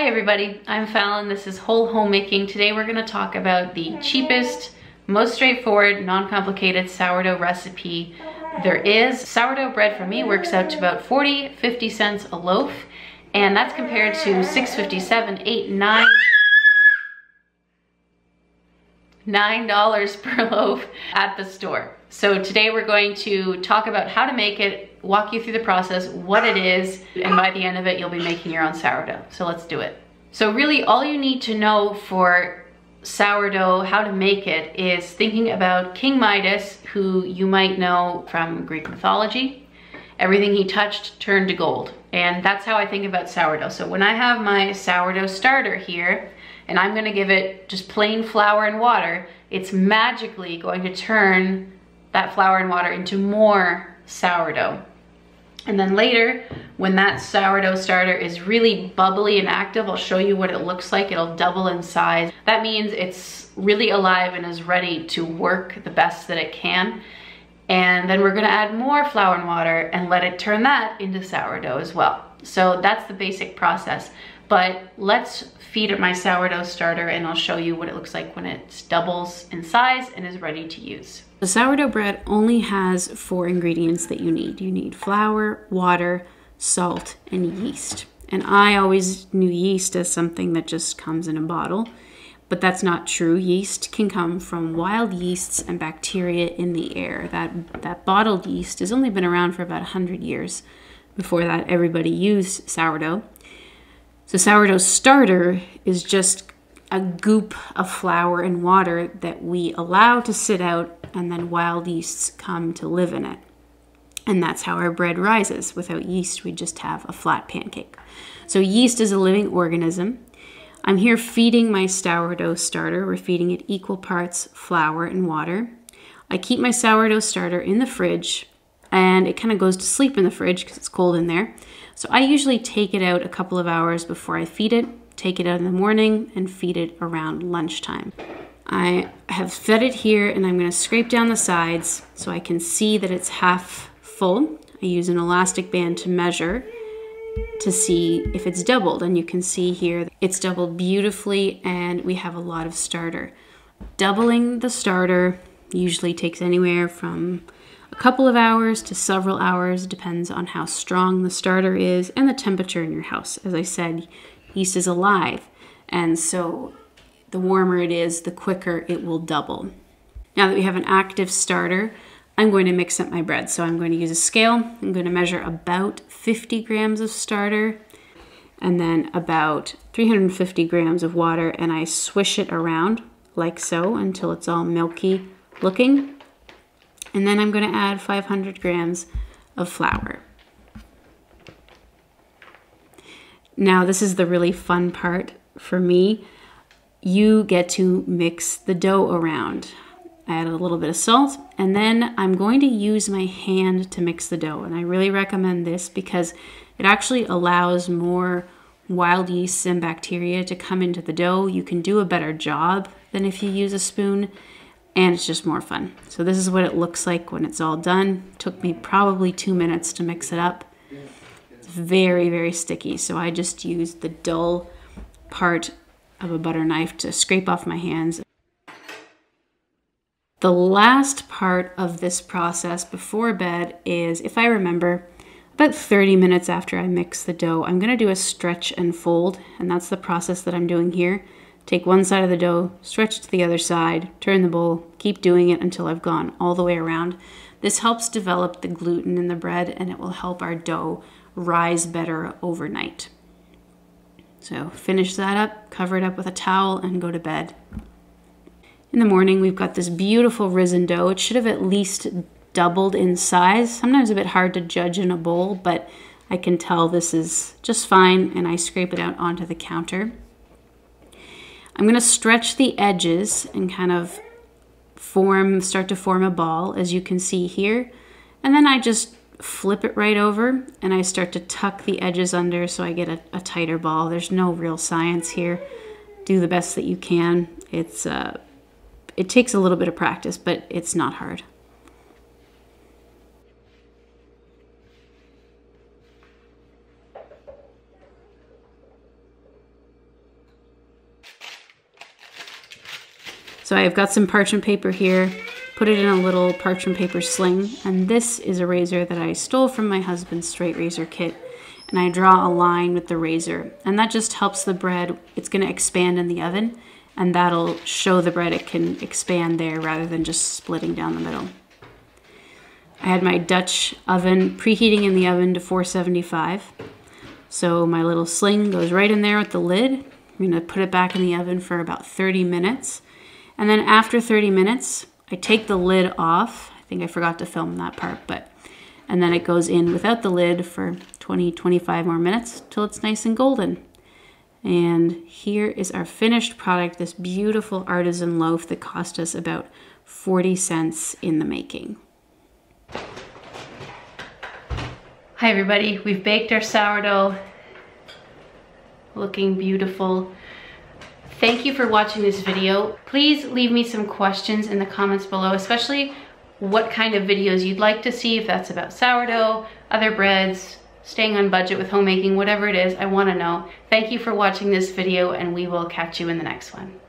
Hi everybody, I'm Fallon. This is Whole Homemaking. Today we're going to talk about the cheapest, most straightforward, non-complicated sourdough recipe there is. Sourdough bread for me works out to about 40-50 cents a loaf, and that's compared to $6.57, $8, $9 per loaf at the store. So today we're going to talk about how to make it, walk you through the process, what it is, and by the end of it you'll be making your own sourdough. So let's do it. So really all you need to know for sourdough, how to make it, is thinking about King Midas, who you might know from Greek mythology. Everything he touched turned to gold. And that's how I think about sourdough. So when I have my sourdough starter here, and I'm gonna give it just plain flour and water, it's magically going to turn that flour and water into more sourdough. And then later, when that sourdough starter is really bubbly and active, I'll show you what it looks like. It'll double in size. That means it's really alive and is ready to work the best that it can. And then we're gonna add more flour and water and let it turn that into sourdough as well. So that's the basic process. But let's feed it my sourdough starter and I'll show you what it looks like when it doubles in size and is ready to use. The sourdough bread only has 4 ingredients that you need. You need flour, water, salt, and yeast. And I always knew yeast as something that just comes in a bottle, but that's not true. Yeast can come from wild yeasts and bacteria in the air. That bottled yeast has only been around for about 100 years. Before that, everybody used sourdough. So sourdough starter is just a goop of flour and water that we allow to sit out, and then wild yeasts come to live in it. And that's how our bread rises. Without yeast, we just have a flat pancake. So yeast is a living organism. I'm here feeding my sourdough starter. We're feeding it equal parts flour and water. I keep my sourdough starter in the fridge, and it kind of goes to sleep in the fridge because it's cold in there. So I usually take it out a couple of hours before I feed it, take it out in the morning, and feed it around lunchtime. I have fed it here, and I'm going to scrape down the sides so I can see that it's half full. I use an elastic band to measure to see if it's doubled, and you can see here it's doubled beautifully and we have a lot of starter. Doubling the starter usually takes anywhere from a couple of hours to several hours, depends on how strong the starter is and the temperature in your house. As I said, yeast is alive, and so the warmer it is, the quicker it will double. Now that we have an active starter, I'm going to mix up my bread. So I'm going to use a scale. I'm going to measure about 50 grams of starter and then about 350 grams of water, and I swish it around like so until it's all milky looking. And then I'm going to add 500 grams of flour. Now this is the really fun part for me. You get to mix the dough around. Add a little bit of salt, and then I'm going to use my hand to mix the dough. And I really recommend this because it actually allows more wild yeasts and bacteria to come into the dough. You can do a better job than if you use a spoon, and it's just more fun. So this is what it looks like when it's all done. It took me probably 2 minutes to mix it up. It's very, very sticky, so I just used the dull part of a butter knife to scrape off my hands. The last part of this process before bed is, if I remember, about 30 minutes after I mix the dough, I'm going to do a stretch and fold, and that's the process that I'm doing here. Take one side of the dough, stretch it to the other side, turn the bowl, keep doing it until I've gone all the way around. This helps develop the gluten in the bread, and it will help our dough rise better overnight. So finish that up, cover it up with a towel, and go to bed. In the morning, we've got this beautiful risen dough. It should have at least doubled in size. Sometimes a bit hard to judge in a bowl, but I can tell this is just fine, and I scrape it out onto the counter. I'm going to stretch the edges and kind of start to form a ball, as you can see here. And then I just flip it right over, and I start to tuck the edges under so I get a tighter ball. There's no real science here. Do the best that you can. It takes a little bit of practice, but it's not hard. So I've got some parchment paper here, put it in a little parchment paper sling, and this is a razor that I stole from my husband's straight razor kit. And I draw a line with the razor, and that just helps the bread. It's going to expand in the oven, and that'll show the bread it can expand there rather than just splitting down the middle. I had my Dutch oven preheating in the oven to 475. So my little sling goes right in there with the lid. I'm going to put it back in the oven for about 30 minutes. And then after 30 minutes, I take the lid off. I think I forgot to film that part, and then it goes in without the lid for 20-25 more minutes till it's nice and golden. And here is our finished product, this beautiful artisan loaf that cost us about 40 cents in the making. Hi everybody, we've baked our sourdough, looking beautiful. Thank you for watching this video. Please leave me some questions in the comments below, especially what kind of videos you'd like to see, if that's about sourdough, other breads, staying on budget with homemaking, whatever it is, I want to know. Thank you for watching this video, and we will catch you in the next one.